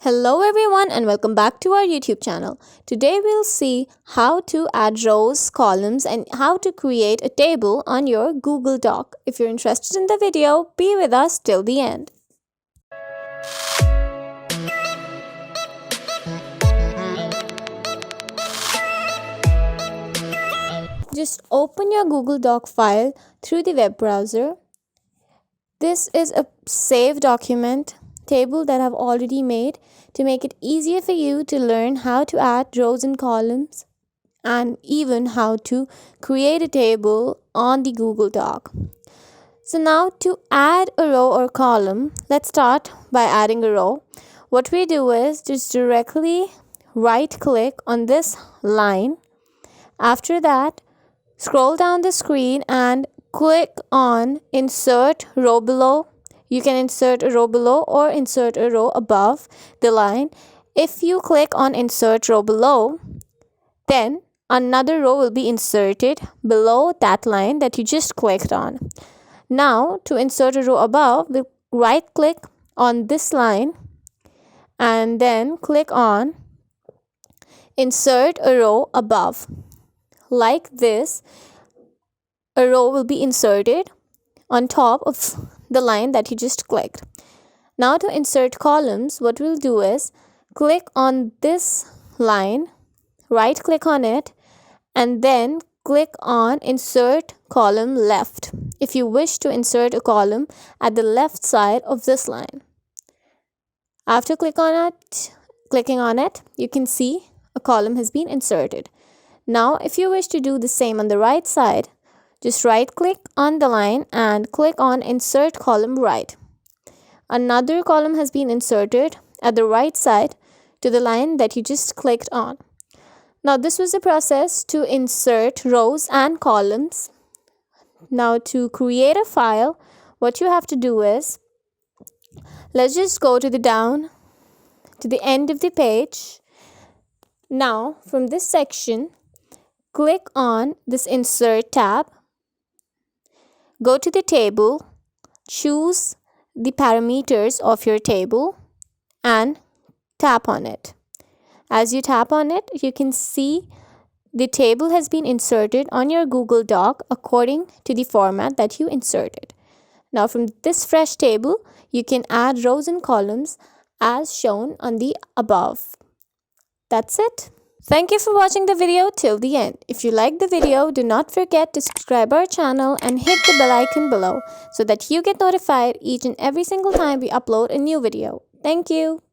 Hello everyone and welcome back to our YouTube channel. Today we'll see how to add rows, columns and how to create a table on your Google Doc. If you're interested in the video, be with us till the end. Just open your Google Doc file through the web browser. This is a saved document table that I've already made to make it easier for you to learn how to add rows and columns and even how to create a table on the Google Doc. So now to add a row or column, let's start by adding a row. What we do is just directly right click on this line. After that, scroll down the screen and click on insert row below. You can insert a row below or insert a row above the line. If you click on insert row below, then another row will be inserted below that line that you just clicked on. Now to insert a row above, we'll right click on this line and then click on insert a row above. Like this, a row will be inserted on top of the line that you just clicked. Now to insert columns, what we'll do is click on this line, right click on it and then click on insert column left if you wish to insert a column at the left side of this line. After clicking on it, you can see a column has been inserted. Now if you wish to do the same on the right side, just right click on the line and click on insert column right. Another column has been inserted at the right side to the line that you just clicked on. Now this was the process to insert rows and columns. Now to create a file, what you have to do is, let's just go to the end of the page. Now from this section, click on this insert tab. Go to the table, choose the parameters of your table and tap on it. As you tap on it, you can see the table has been inserted on your Google Doc according to the format that you inserted. Now from this fresh table, you can add rows and columns as shown on the above. That's it. Thank you for watching the video till the end. If you liked the video, do not forget to subscribe our channel and hit the bell icon below so that you get notified each and every single time we upload a new video. Thank you.